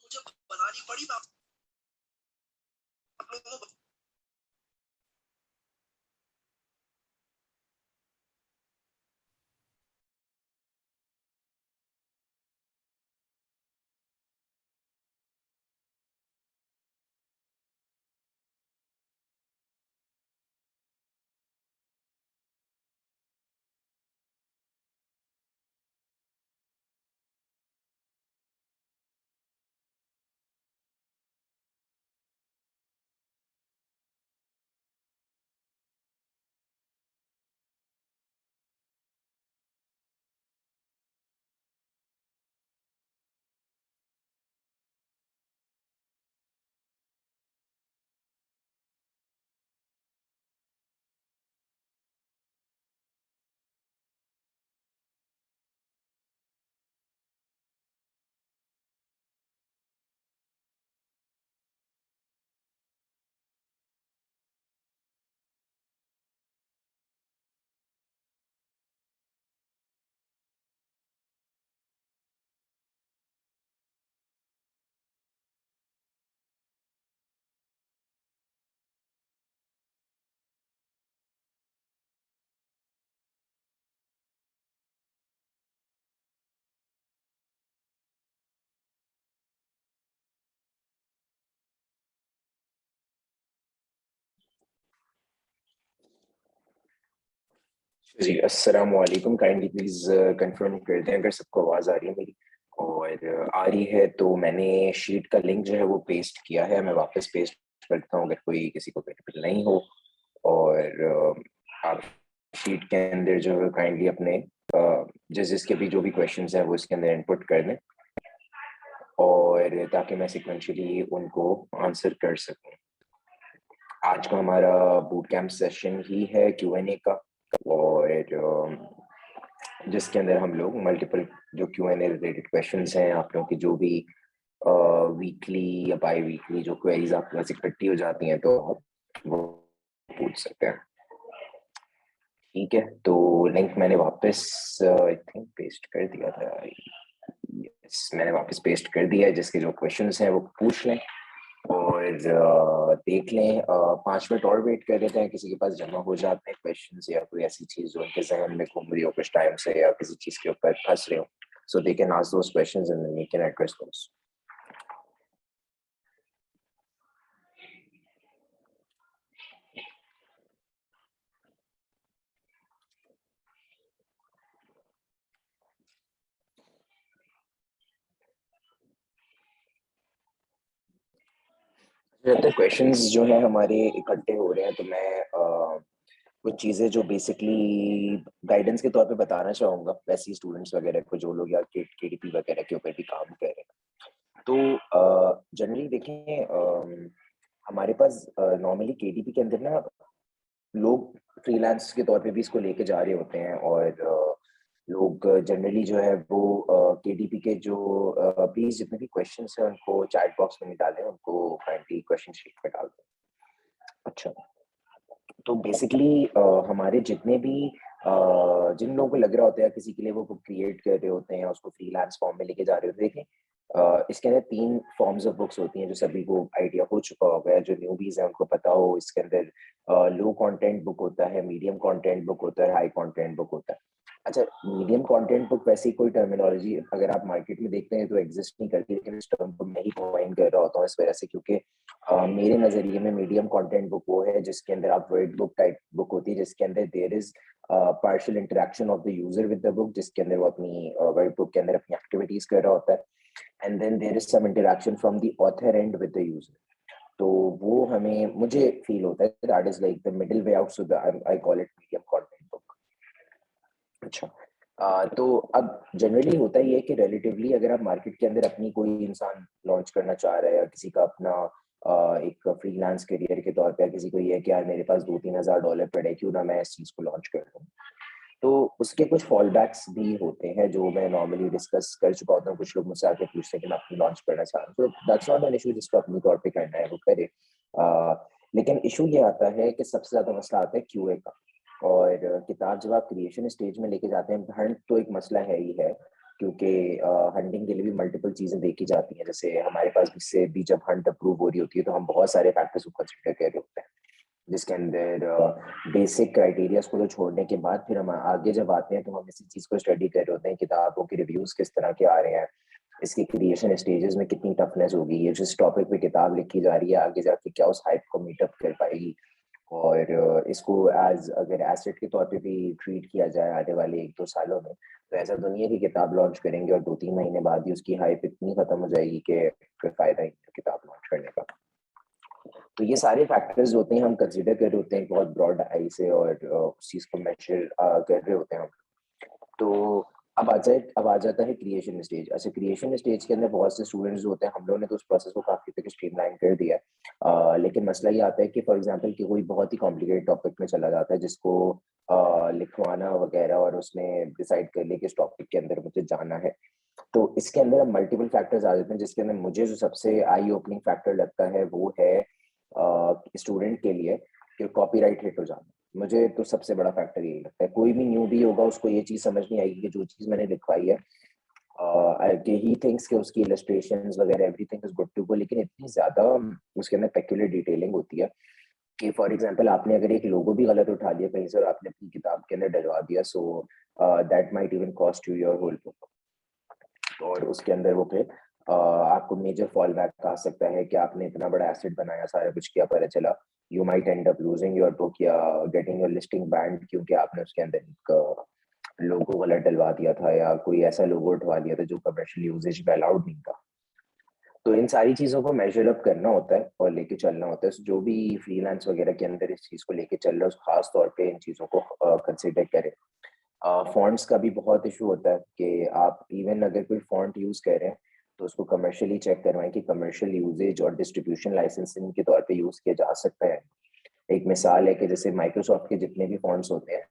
मुझे बनानी पड़ी ना आप लोगों को। जी, अस्सलाम वालेकुम। काइंडली प्लीज कंफर्म कर दें अगर सबको आवाज आ रही है मेरी। और आ रही है तो मैंने शीट का लिंक जो है वो पेस्ट किया है, मैं वापस पेस्ट करता हूँ अगर कोई किसी को बेनिफिट नहीं हो। और आप शीट के अंदर जो है काइंडली अपने जिसके भी जो भी क्वेश्चंस हैं वो इसके अंदर इनपुट कर दें, और ताकि मैं सिक्वेंशली उनको आंसर कर सकूं। आज का हमारा बूट कैंप सेशन ही है Q&A का, और जिसके अंदर हम लोग मल्टीपल जो Q&A रिलेटेड क्वेश्चंस हैं, आप लोगों की जो भी वीकली या बाई वीकली जो क्वेरीज आपके पास इकट्ठी हो जाती हैं तो आप वो पूछ सकते हैं। ठीक है, तो लिंक मैंने वापस आई थिंक पेस्ट कर दिया था। यस, मैंने वापस पेस्ट कर दिया है। जिसके जो क्वेश्चंस हैं वो पूछ लें और देख लें। 5 मिनट और वेट कर लेते हैं, किसी के पास जमा हो जाते हैं क्वेश्चंस या कोई ऐसी चीज जो उनके जहन में घूम रही हो कुछ टाइम से, या किसी चीज के ऊपर फंस रहे हो, so they can ask those questions and we can address those. जब तक क्वेश्चंस जो है हमारे इकट्ठे हो रहे हैं तो मैं कुछ चीजें जो बेसिकली गाइडेंस के तौर पे बताना चाहूंगा वैसे स्टूडेंट्स वगैरह को, जो लोग या केडीपी वगैरह के ऊपर भी काम कर रहे हैं। तो जनरली देखें, हमारे पास नॉर्मली केडीपी के अंदर ना लोग फ्रीलांस के तौर पे भी इसको लेके जा रहे होते हैं, और लोग जनरली जो है वो केडीपी के जो प्लीज जितने भी क्वेश्चंस हैं उनको चैट बॉक्स में नहीं डालें, उनको काइंडली क्वेश्चन शीट पे डाल दें। अच्छा, तो बेसिकली हमारे जितने भी जिन लोगों को लग रहा होता है किसी के लिए वो बुक क्रिएट कर रहे होते हैं या उसको फ्रीलांस फॉर्म में लेके जा रहे होते हैं, देखें इसके अंदर 3 फॉर्म्स ऑफ बुक्स होती हैं जो सभी को आइडिया हो चुका होगा, जो न्यूबीज हैं उनको पता हो। इसके अंदर लो कंटेंट बुक होता है, मीडियम कंटेंट बुक होता है, हाई कंटेंट बुक होता है। अच्छा, मीडियम कंटेंट बुक वैसी कोई टर्मिनोलॉजी अगर आप मार्केट में देखते हैं तो एग्जिस्ट नहीं करती, लेकिन इस टर्म को मैं ही कॉइन कर रहा होता हूँ इस वजह से, क्योंकि मेरे नजरिए में मीडियम कंटेंट बुक वो है जिसके अंदर आप वर्ड बुक टाइप बुक होती है, जिसके अंदर there is partial interaction of the user with the book, जिसके अंदर वो अपनी वर्ड बुक के अंदर अपनी एक्टिविटीज कर रहा होता है, and then there is some interaction from the author and with the user. तो वो हमें मुझे फील होता है that is like the middle way out, so I call it medium content book. अच्छा, तो अब जनरली होता ही है कि रिलेटिवली अगर आप मार्केट के अंदर अपनी कोई इंसान लॉन्च करना चाह रहा है या किसी का अपना एक फ्रीलांस करियर के तौर पे किसी को ये है कि यार मेरे पास $2-3 हज़ार पड़े हैं, क्यों ना मैं इस चीज को लॉन्च कर लूं, तो उसके कुछ फॉल बैक्स भी होते हैं जो मैं नॉर्मली डिस्कस कर चुका होता हूँ। कुछ लोग मुझसे आके पूछते हैं कि मैं अपनी लॉन्च करना चाह रहा हूँ, तो दैट्स नॉट एन इशू, जिसको अपनी तौर पे करना है वो करे। लेकिन इशू ये आता है कि सबसे ज्यादा मसला आता है क्यूए का। और किताब जब आप क्रिएशन स्टेज में लेके जाते हैं, हंट तो एक मसला है ही है, क्योंकि हंटिंग के लिए भी मल्टीपल चीजें देखी जाती हैं। जैसे हमारे पास भी से भी जब हंट अप्रूव हो रही होती है तो हम बहुत सारे फैक्टर्स को कंसिडर कर रहे होते हैं, जिसके अंदर बेसिक क्राइटेरिया को तो छोड़ने के बाद फिर हम आगे जब आते हैं तो हम इसी चीज को स्टडी कर रहे होते हैं, किताबों के रिव्यूज किस तरह के आ रहे हैं, इसकी क्रिएशन स्टेजेस में कितनी टफनेस होगी, ये जिस टॉपिक पे किताब लिखी जा रही है आगे जाके क्या उस हाइप को मीटअप कर पाएगी, और इसको एज अगर एसेट के तौर पे भी ट्रीट किया जाए आने वाले 1-2 सालों में, तो ऐसा दुनिया की किताब लॉन्च करेंगे और 2-3 महीने बाद ही उसकी हाइप इतनी खत्म हो जाएगी कि कोई फायदा ही नहीं किताब लॉन्च करने का। तो ये सारे फैक्टर्स होते हैं हम कंसिडर कर रहे होते हैं बहुत ब्रॉड आई से, और उस चीज को मेजर कर रहे होते हैं हम। तो अब आ जाता है क्रिएशन स्टेज। अच्छा, क्रिएशन स्टेज के अंदर बहुत से स्टूडेंट्स होते हैं, हम लोगों ने तो उस प्रोसेस को काफी तक स्ट्रीमलाइन कर दिया है, लेकिन मसला ये आता है कि फॉर एग्जांपल कि कोई बहुत ही कॉम्प्लिकेटेड टॉपिक में चला जाता है जिसको लिखवाना वगैरह, और उसने डिसाइड कर लिया कि इस टॉपिक के अंदर मुझे जाना है। तो इसके अंदर अब मल्टीपल फैक्टर्स आ जाते हैं, जिसके अंदर मुझे जो सबसे आई ओपनिंग फैक्टर लगता है वो है स्टूडेंट के लिए कि कॉपीराइट हिट हो जाना। मुझे तो सबसे बड़ा फैक्टर यही लगता है। कोई भी न्यू भी होगा उसको ये चीज समझ नहीं आएगी कि जो चीज मैंने लिखवाई है कि ही थिंक्स कि उसकी इलस्ट्रेशंस वगैरह everything is good to go, लेकिन इतनी ज्यादा उसके अंदर पेक्युलर डिटेलिंग होती है कि फॉर एग्जांपल आपने अगर एक लोगो भी गलत उठा लिया कहीं से और आपने अपनी किताब के अंदर डलवा दिया, so that might even cost you your whole book. और उसके अंदर वो फिर आपको मेजर फॉल बैक आ सकता है कि आपने इतना बड़ा एसेट बनाया, सारा कुछ किया, पर चला you might and up losing your book या गेटिंग योर लिस्टिंग बैंड, क्योंकि आपने उसके अंदर एक लोगो गलत डलवा दिया था या कोई ऐसा लोगो उठवा दिया था जो कमर्शियल यूजेज में अलाउड नहीं था। तो इन सारी चीजों को मेजर अप करना होता है और लेके चलना होता है। जो भी फ्रीलांस वगैरह के अंदर इस चीज को लेके चल रहा है, खास तौर पे इन चीजों को कंसिडर करें। फॉन्ट्स का भी बहुत इशू होता है कि आप इवन अगर कोई फॉन्ट यूज कर रहे हैं तो उसको कमर्शियली चेक करवाएं कि कमर्शियल यूजेज और डिस्ट्रीब्यूशन लाइसेंसिंग के तौर पे यूज किया जा सकता है। एक मिसाल है कि जैसे माइक्रोसॉफ्ट के जितने भी फॉन्ट्स होते हैं,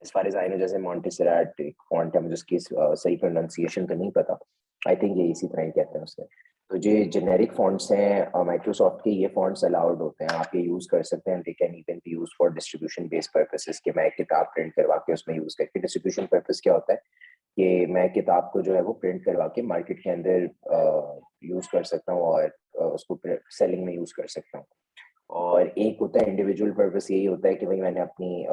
as far as I know, जैसे मॉन्टेसेराट एक फॉन्ट है, मुझे उसकी सही प्रोनाउंसिएशन तो नहीं पता, आई थिंक ये इसी तरह ही कहते हैं उसे। तो जो जेनेरिक फॉन्ट्स हैं माइक्रोसॉफ्ट के, ये फॉन्ट्स अलाउड होते हैं, आप ये यूज कर सकते हैं। They can even be use for distribution based purposes, कि मैं एक किताब प्रिंट करवा के उसमें यूज करके, डिस्ट्रीब्यूशन पर्पस क्या होता है कि मैं किताब को जो है वो प्रिंट करवा के मार्केट के अंदर यूज कर सकता हूँ और उसको सेलिंग में यूज कर सकता हूँ। और एक होता है इंडिविजुअल पर्पस, यही होता है कि भाई मैंने अपनी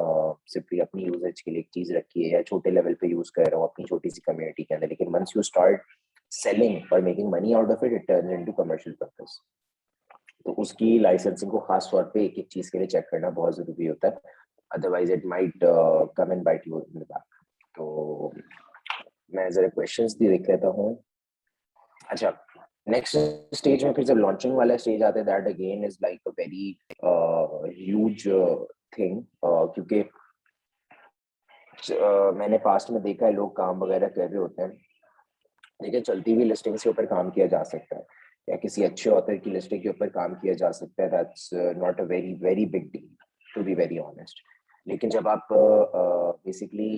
सिर्फ अपनी यूजेज के लिए एक चीज रखी है या छोटे लेवल पे यूज कर रहा हूँ अपनी छोटी सी कम्युनिटी के अंदर, लेकिन वंस यू स्टार्ट सेलिंग और making money out of it, it turns into commercial purpose. तो उसकी लाइसेंसिंग को खास तौर पे एक एक चीज के लिए चेक करना बहुत जरूरी होता है, otherwise it might come and bite you in the back. तो मैं जरा क्वेश्चंस भी देख लेता हूँ। अच्छा, नेक्स्ट स्टेज में फिर जब लॉन्चिंग वाला स्टेज आता है, that again is like a very huge thing, क्योंकि मैंने पास्ट में देखा है लोग काम वगैरह कर रहे होते हैं, देखिए चलती हुई लिस्टिंग्स के ऊपर काम किया जा सकता है या किसी अच्छे ऑथर की लिस्टिंग के ऊपर काम किया जा सकता है, that's not a very very big deal to be very honest. लेकिन जब आप बेसिकली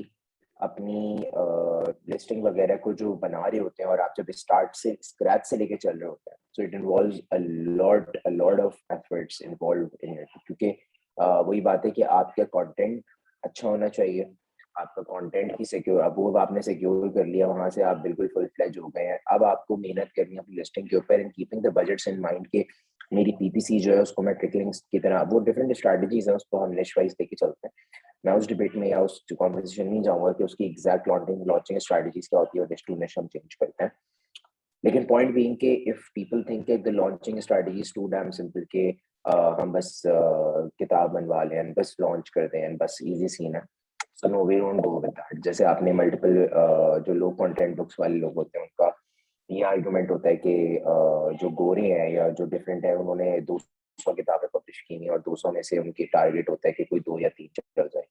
अपनी लिस्टिंग वगैरह को जो बना रहे होते हैं और आप जब स्टार्ट से स्क्रैच से लेके चल रहे होते हैं, so it involves a lot of efforts involve in it, क्योंकि वही बात है कि आपका कंटेंट अच्छा होना चाहिए, आपका कंटेंट ही सिक्योर, अब वो आपने सिक्योर कर लिया, वहां से आप बिल्कुल फुल फ्लेज हो गए हैं। अब आपको मेहनत करनी है अपनी लिस्टिंग के ऊपर and keeping the budgets in mind के मेरी पीपीसी जो है उसको मैं ट्रिकलिंग्स की तरह, वो डिफरेंट स्ट्रैटेजीज है, उसको हम निश वाइज लेके चलते हैं। मैं उस डिबेट में या उस कॉन्वर्सेशन नहीं जाऊंगा कि उसकी एग्जैक्ट लॉन्चिंग स्ट्रैटेजीज क्या होती है और निश टू निश हम चेंज करते हैं। लेकिन पॉइंट बीइंग के if people think the launching strategy is too damn simple के हम बस किताब बनवा लें, बस लॉन्च कर दें, बस इजी सीन है, so no we don't go with that. जैसे आपने मल्टीपल जो लोग कंटेंट बुक्स वाले लोग होते हैं उनका ये आर्गुमेंट होता है कि जो गोरे हैं या जो डिफरेंट है उन्होंने 200 किताबें पब्लिश की नहीं और 200 में से उनकी टारगेट होता है कि कोई 2 या 3 चल जाए।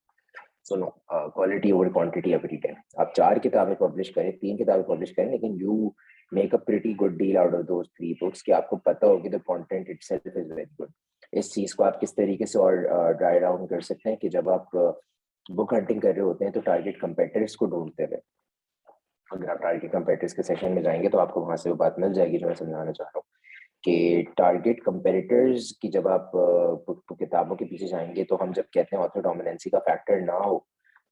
So no, quality over quantity every time. आप 4 किताबें पब्लिश करें, 3 किताबें पब्लिश करें, लेकिन you make a pretty good deal out of those 3 books कि आपको पता हो कि the content itself is very good. इस चीज को आप किस तरीके से और ड्राई डाउन कर सकते हैं कि जब आप बुक हंटिंग कर रहे होते हैं तो टारगेट कंपेटिटर्स को ढूंढते हुए, अगर आप टारगेट कंपेटिटर्स के सेशन में जाएंगे तो आपको वहां से वो बात मिल जाएगी जो मैं समझाना चाह रहा हूँ कि टारगेट कंपेटिटर्स की जब आप किताबों के पीछे जाएंगे तो हम जब कहते हैं ऑथर डोमिनेंसी का फैक्टर ना हो,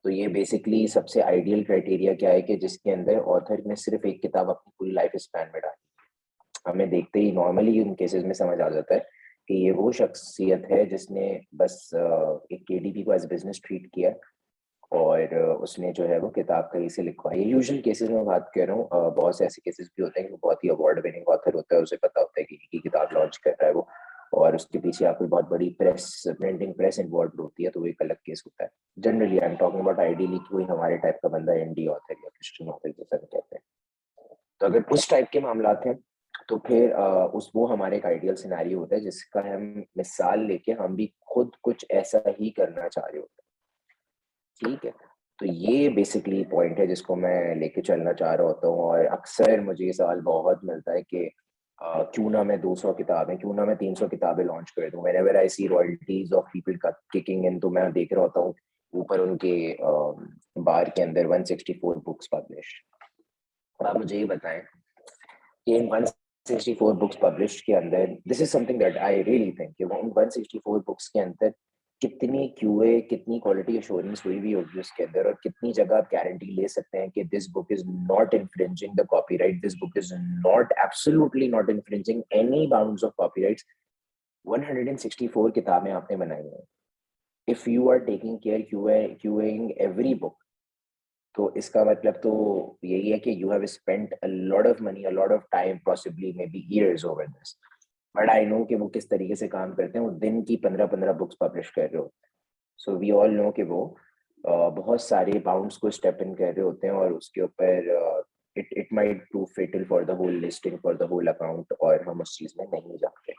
तो ये बेसिकली सबसे आइडियल क्राइटेरिया क्या है कि जिसके अंदर ऑथर ने सिर्फ एक किताब अपनी पूरी लाइफ स्पैन में डाली। हमें देखते ही नॉर्मली उन केसेस में समझ आ जाता है कि ये वो शख्सियत है जिसने बस एक केडीपी को एज बिजनेस ट्रीट किया और उसने जो है वो किताब कहीं से लिखवाई। यूजुअल केसेस में बात कर रहा हूँ, बहुत से ऐसे केसेस भी होते हैं कि बहुत ही अवार्ड विनिंग ऑथर होता है, उसे पता होता है कि किताब लॉन्च कर रहा है वो, और उसके पीछे आपको बहुत बड़ी प्रिंटिंग प्रेस इन्वॉल्व होती है, तो वो एक अलग केस होता है। Generally I am talking about ideally कोई हमारे टाइप का बंदा इंडी ऑथर या क्रिश्चियन ऑथर जैसा भी कहते हैं। तो अगर उस टाइप के मामलात हैं तो फिर उस वो हमारे एक आइडियल सिनेरियो होता है जिसका हम मिसाल लेके हम भी खुद कुछ ऐसा ही करना चाह रहे होते हैं। ठीक है, तो ये बेसिकली पॉइंट है जिसको मैं लेके चलना चाह रहा होता हूँ। और अक्सर मुझे ये सवाल बहुत मिलता है कि क्यों ना मैं 200 किताबें, क्यों ना मैं 300 किताबें लॉन्च कर दूं। Whenever I see royalties of people kicking in, तो मैं देख रहा होता हूँ ऊपर उनके बार के अंदर 164 बुक्स पब्लिश। आप मुझे ये बताएं कि इन 164 बुक्स पब्लिश के अंदर, this is something that I really think कि वो उन 164 बुक्स के अंदर कितनी क्यूए, कितनी क्वालिटी एश्योरेंस हुई भी होगी उसके अंदर, और कितनी जगह आप गारंटी ले सकते हैं कि this book is not infringing the copyright, this book is not, absolutely not infringing any bounds of copyrights. 164 किताबें आपने बनाई हैं। If you are taking care queuing every book, तो इसका मतलब तो यही है कि you have spent a lot of money, a lot of time, possibly maybe years over this. But I know कि वो किस तरीके से काम करते हैं, वो दिन की 15-15 बुक्स पब्लिश कर रहे होते हैं। सो वी ऑल नो कि वो बहुत सारे बाउंड्स को स्टेप इन कर रहे होते हैं और उसके ऊपर it might prove fatal for the whole listing, for the whole account, और हम उस चीज में नहीं जाते।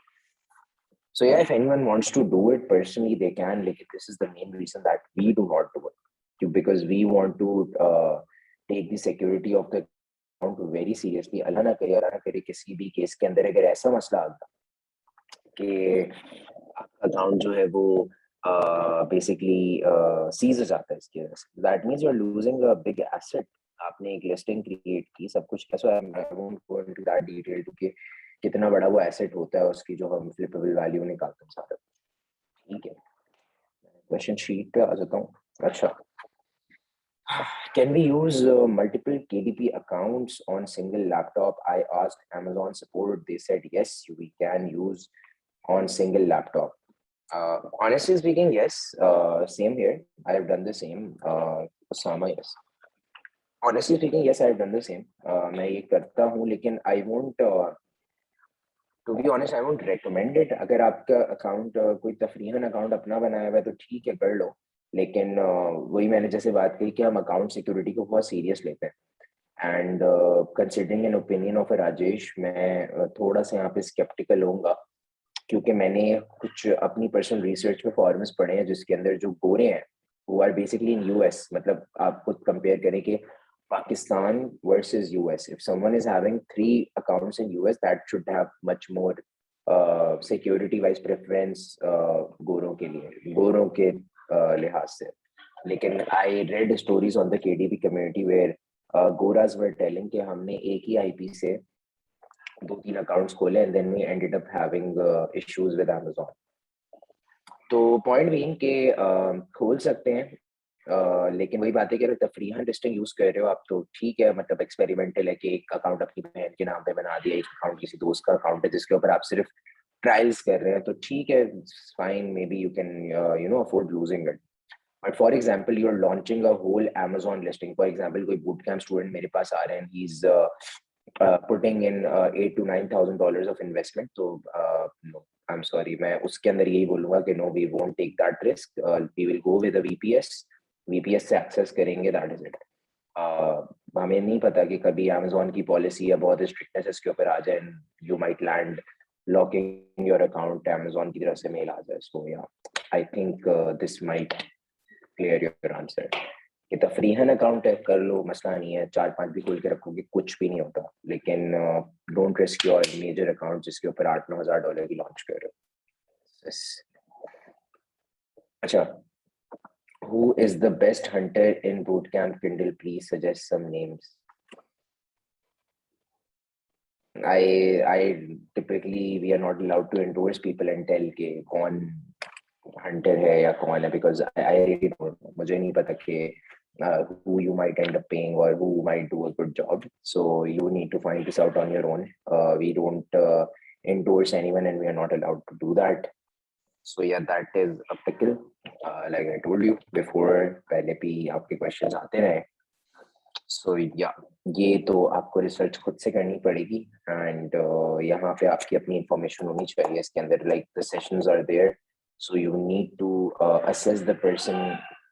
So yeah, if anyone wants to do it personally, they can. Like this is the main reason that we do not do it, because we want to take the security of the account very seriously. अल्लाह ना करे किसी भी case के अंदर अगर ऐसा मसला आ गया कि आपका अकाउंट जो है वो बेसिकली सीज हो जाता है इसकी वजह से, that means you are losing a big asset. आपने एक लिस्टिंग क्रिएट की, सब कुछ कैसा है, I won't go into that detail क्योंकि कितना बड़ा वो एसेट होता है, उसकी जो हम फ्लिपेबल वैल्यू निकालते हैं सारा। ठीक है, क्वेश्चन शीट पे आ जाता हूँ। अच्छा, can we use multiple KDP accounts on single laptop? I asked Amazon support. They said yes, we can use on single laptop. Honestly speaking, yes. Same here. I have done the same. Osama, yes. Honestly speaking, yes, I have done the same. मैं ये करता हूँ, लेकिन I won't. To be honest I won't recommend it. अगर आपका account कोई तफरीहन account अपना बनाया हुआ है तो ठीक है, कर लो। लेकिन वही मैंने जैसे बात कही कि हम अकाउंट सिक्योरिटी को बहुत सीरियस लेते हैं, and considering an opinion of Rajesh, मैं थोड़ा सा यहाँ पे स्केप्टिकल होऊंगा, क्योंकि मैंने कुछ अपनी पर्सनल रिसर्च पे फॉर्म्स पढ़े हैं जिसके अंदर जो गोरे हैं वो आर बेसिकली इन यूएस। मतलब आप खुद कंपेयर करें कि Pakistan versus US. If someone is having 3 accounts in US, that should have much more security wise preference गोरों के लिए, गोरों के लिहाज से। लेकिन I read stories on the KDP community where गोराज वर टेलिंग कि हमने एक ही आईपी से 2-3 अकाउंट्स खोले and then we ended up having issues with Amazon. तो पॉइंट बीइंग के खोल सकते हैं, लेकिन वही बात है कि अगर तफरीहन लिस्टिंग यूज कर रहे हो आप तो ठीक है, मतलब एक्सपेरिमेंटल है कि एक अकाउंट अपनी बहन के नाम पे बना दिया, एक अकाउंट किसी दोस्त का अकाउंट है जिसके ऊपर आप सिर्फ ट्रायल्स कर रहे हैं, तो ठीक है, fine, maybe you can afford losing it. But for example you are launching a whole Amazon listing. For example कोई बूट कैंप स्टूडेंट मेरे पास आ रहे हैं, he is putting in $8,000 to $9,000 of investment, तो नो, आई एम सॉरी, मैं उसके अंदर यही बोलूंगा कि no, we won't take that risk, we will go with a VPS से एक्सेस करेंगे, दैट इज इट. हमें नहीं पता कि कभी Amazon की पॉलिसी या बहुत स्ट्रिक्टनेस इसके ऊपर आ जाए, you might land locking your account, Amazon की तरफ से मेल आ जाए. सो या, I think this might clear your answer. कि तफरीहन अकाउंट है, कर लो, मसला नहीं है, 4-5 भी खोल के रखोगे कुछ भी नहीं होता, लेकिन don't risk your major account जिसके ऊपर $8-9 हज़ार की लॉन्च कर रहे हो. Yes. अच्छा, who is the best hunter in bootcamp Kindle? Please suggest some names. I typically we are not allowed to endorse people and tell के कौन hunter है या कौन है, because I really don't know. मुझे नहीं पता कि who you might end up paying or who might do a good job. So you need to find this out on your own. We don't endorse anyone and we are not allowed to do that. So yeah, that is a pickle. Like I told you before, पहले भी आपके questions आते रहे. So yeah, ये तो आपको research खुद से करनी पड़ेगी, एंड यहाँ पे आपकी अपनी इंफॉर्मेशन होनी चाहिए इसके अंदर. Like the sessions are there, so you need to assess the person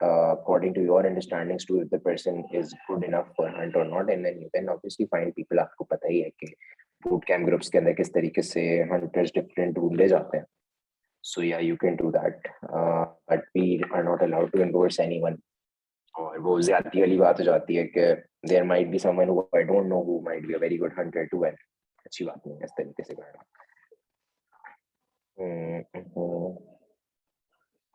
according to your understandings to if the person is good enough for hunt or not, and then you can obviously find people. आपको पता ही है कि boot camp groups के अंदर किस तरीके से hunters different ढूंढे जाते हैं. So yeah, you can do that, but we are not allowed to endorse anyone. और वो ज्यादती वाली बात हो जाती है कि there might be someone who I don't know who might be a very good hunter too, and अच्छी बात नहीं है इस तरीके से करना.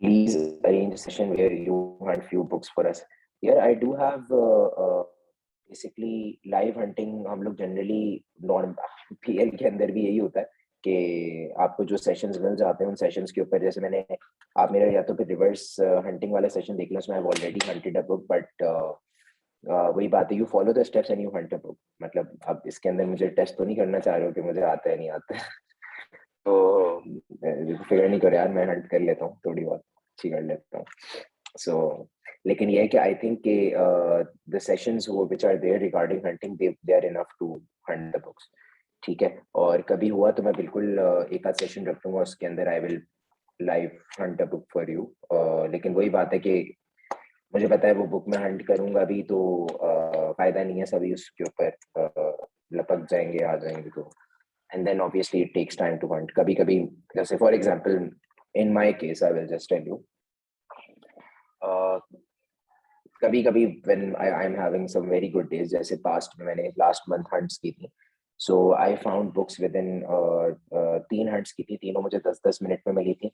Please arrange a session where you hunt few books for us. Here I do have basically live hunting. हम लोग जनरली नॉर्म पीएल के अंदर भी यही होता है कि आपको जो सेशंस मिल जाते हैं उन सेशंस के ऊपर, जैसे मैंने, आप मेरा या तो फिर रिवर्स हंटिंग वाला सेशन देख लो, उसमें I have already hunted a book, but वही बात है, you follow the steps and you hunt a book. मतलब अब इसके अंदर मुझे टेस्ट तो नहीं करना चाह रहे हो कि मुझे आता है नहीं आता है. तो फिगर नहीं करो यार, मैं हंट कर लेता हूँ, थोड़ी बहुत अच्छी कर लेता हूँ. सो लेकिन ये है कि आई थिंक कि the sessions which are there regarding hunting, they are enough to hunt the books. ठीक है, और कभी हुआ तो मैं बिल्कुल एक आध सेशन रख दूंगा, उसके अंदर I will live Hunt a book for you. लेकिन वही बात है कि मुझे पता है वो बुक में हंट करूंगा भी तो फायदा नहीं है, सभी उसके ऊपर लपक जाएंगे, आ जाएंगे, तो and then obviously it takes time to hunt. कभी कभी, जैसे for example in my case I will just tell you, कभी कभी when I'm having some very good days, जैसे past में मैंने last month hunts की थी, so I found books within 3 hunts की थी, तीनों मुझे 10-10 मिनट में मिली थी,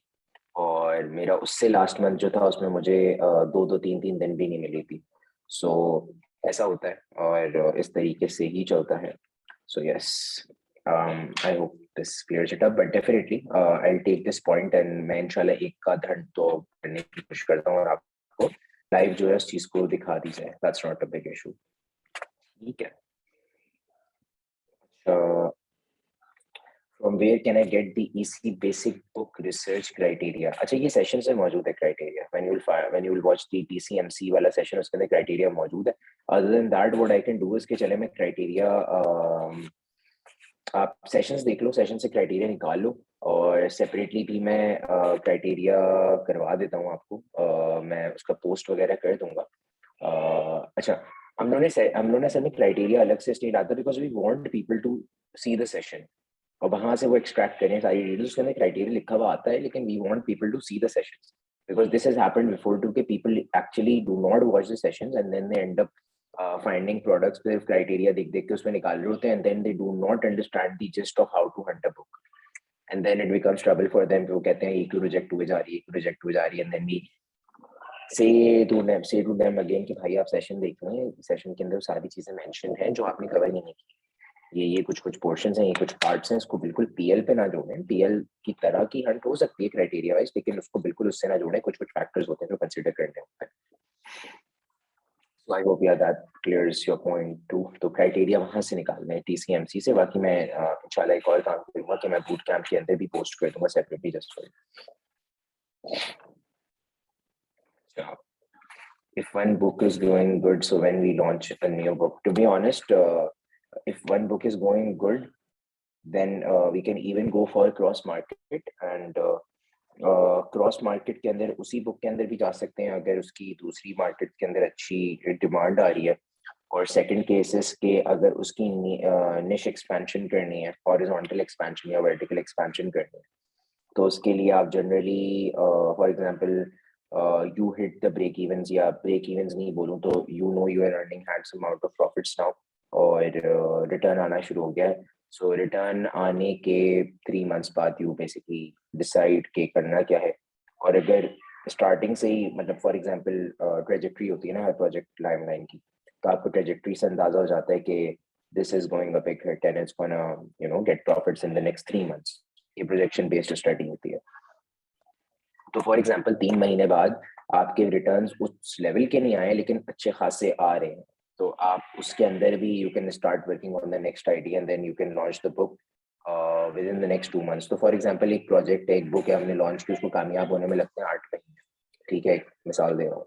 और मेरा उससे लास्ट मंथ जो था उसमें मुझे 2-3 दिन भी नहीं मिली थी. सो ऐसा होता है और इस तरीके से ही चलता है. So yes, I hope this clears it up, but definitely I will take this point and मैं इंशाल्लाह एक का धन तो करने की कोशिश करता हूँ और आपको लाइव जो है उस चीज को दिखा दी जाए. That's not a big issue. ठीक है. From where can I get the EC basic book research criteria? अच्छा, ये सेशन में मौजूद है criteria. When you will watch the TCMC वाला सेशन, उसके अंदर criteria मौजूद है. Other than that, what I can do is कि चले मैं criteria, आप सेशंस देख लो, सेशन से क्राइटेरिया निकाल लो, और सेपरेटली भी मैं क्राइटेरिया करवा देता हूँ आपको. मैं उसका पोस्ट वगैरह कर दूंगा. अच्छा, हम लोगों ने असल में क्राइटेरिया अलग से इसलिए डालता because we want people to see the session, और वहां से वो एक्सट्रैक्ट करें सारी डिटेल्स. उसके अंदर क्राइटेरिया लिखा हुआ आता है, लेकिन we want people to see the sessions because this has happened before too, के people actually do not watch the sessions and then they end up finding products पे क्राइटेरिया देख देख के उसमें निकाल रहे होते हैं, and then they do not understand the gist of how to hunt a book, and then it becomes trouble for them. वो कहते हैं एक तो रिजेक्ट हुए जा रही है, एक तो रिजेक्ट हुए जा रही है, and then we say to them again कि भाई आप सेशन देख लें, सेशन के अंदर सारी चीजें मेंशन हैं जो आपने कवर ही नहीं की। ये कुछ पोर्शंस हैं, ये कुछ पार्ट्स हैं, इसको बिल्कुल पीएल पे ना जोड़ें। पीएल की तरह की हंट हो सकती है क्राइटेरिया वाइज, लेकिन उसको बिल्कुल उससे ना जोड़ें। कुछ फैक्टर्स होते हैं जो कंसीडर करने होते हैं। So I hope yeah that clears your point too. तो क्राइटेरिया वहां से निकालना है टीसीएमसी से। बाकी मैं इंशाल्लाह एक और काम करूंगा कि मैं बूट कैंप के अंदर भी पोस्ट कर दूंगा separately just for if one book is going good, so when we launch a new book, to be honest, if one book is going good, then we can even go for cross market and cross market के अंदर उसी book के अंदर भी जा सकते हैं अगर उसकी दूसरी मार्केट के अंदर अच्छी डिमांड आ रही है। और सेकंड केसेस के अगर उसकी निश एक्सपेंशन करनी है, हॉरिजॉन्टल एक्सपेंशन या वर्टिकल एक्सपेंशन करनी है, तो उसके लिए आप generally for example you hit the break evens, या ब्रेक इवन्स नहीं बोलूं तो you know you are earning handsome amount of profits now, और रिटर्न आना शुरू हो गया है। सो रिटर्न आने के 3 मंथ्स बाद यू बेसिकली डिसाइड के करना क्या है। और अगर स्टार्टिंग से ही मतलब फॉर एग्जांपल ट्रेजेक्ट्री होती है ना हर प्रोजेक्ट लाइन की, तो आपको ट्रेजेक्ट्री से अंदाजा हो जाता है कि this is going a big hit and it's gonna get profits in the next 3 months. ये प्रोजेक्शन बेस्ड स्टडी होती है। तो फॉर एग्जांपल 3 महीने बाद आपके रिटर्न्स उस लेवल के नहीं आए लेकिन अच्छे खासे आ रहे हैं, तो आप उसके अंदर भी you can start working on the next idea and then you can launch the book within the next 2 months. तो फॉर एग्जांपल एक प्रोजेक्ट है, एक बुक है, हमने लॉन्च की, उसको कामयाब होने में लगते हैं 8 महीने। ठीक है, एक मिसाल दे रहा हूँ।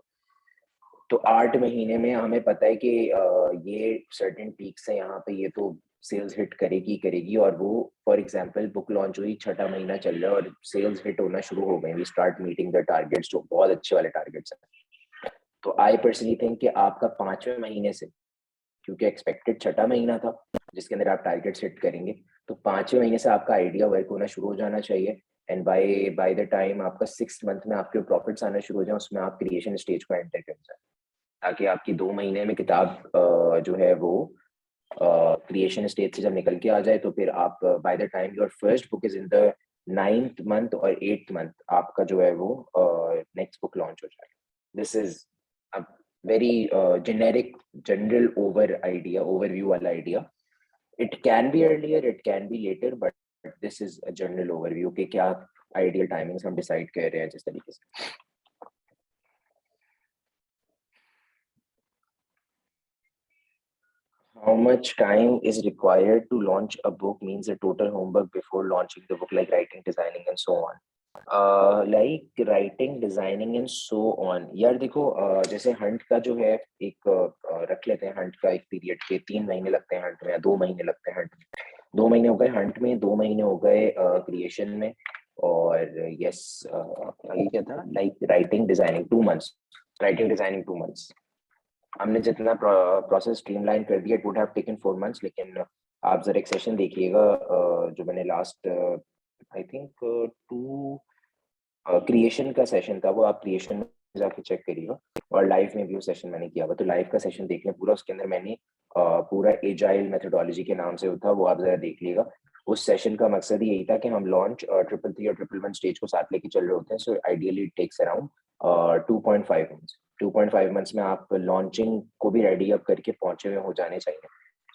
तो 8 महीने में हमें पता है कि ये सर्टेन पीक्स है यहाँ पे, ये तो सेल्स हिट करेगी करेगी, और वो फॉर एग्जांपल बुक लॉन्च हुई, 6ठा महीना चल रहा है और सेल्स हिट होना शुरू हो गए, we start meeting the targets जो बहुत अच्छे वाले टारगेट्स हैं। तो आई पर्सनली थिंक कि आपका 5वें महीने से, क्योंकि एक्सपेक्टेड 6ठा महीना था जिसके अंदर आप टारगेट्स हिट करेंगे, तो 5वें महीने से आपका आइडिया वर्क होना शुरू हो जाना चाहिए। एंड बाय द टाइम आपका 6th मंथ में आपके प्रॉफिट्स आना शुरू हो जाए, उसमें आप क्रिएशन स्टेज को एंटर कर जाए, ताकि आपकी 2 महीने में किताब जो है वो क्रिएशन स्टेज से जब निकल के आ जाए, तो फिर आप by the time your first book is in the 9th month और 8th मंथ आपका जो है वो नेक्स्ट बुक लॉन्च हो जाए। This is a very generic general overview वाला idea. It can be earlier, it can be later, but this is a general overview कि क्या आइडियल टाइमिंग्स हम डिसाइड कर रहे हैं जिस तरीके से। How much time is required to launch a book means a total homework before launching the book, like writing, designing, and so on. Like writing, designing, and so on. यार देखो, जैसे हंट का जो है एक रख लेते हैं, हंट का एक पीरियड के 3 महीने लगते हैं हंट में, या 2 महीने लगते हैं हंट में। 2 महीने हो गए हंट में, 2 महीने हो गए क्रिएशन में, और यस ये क्या था, like writing designing 2 months, writing designing 2 months. हमने जितना प्रोसेस स्ट्रीमलाइन कर दिया, it would have taken 4 months, लेकिन आप जरा एक सेशन देखिएगा जो मैंने लास्ट आई थिंक 2 क्रिएशन का सेशन था, वो आप क्रिएशन में जाके चेक करिएगा, और लाइव में भी वो सेशन मैंने किया हुआ, तो लाइव का सेशन देख लें पूरा। उसके अंदर मैंने पूरा एजाइल मेथोडोलॉजी के नाम से था, वो आप जरा देख लीजिएगा। उस सेशन का मकसद यही था कि हम लॉन्च 333 और 111 स्टेज को साथ लेके चल रहे होते हैं। So ideally it takes around 2.5 months. 2.5 months में आप लॉन्चिंग को भी रेडी अप करके पहुंचे हुए हो जाने चाहिए।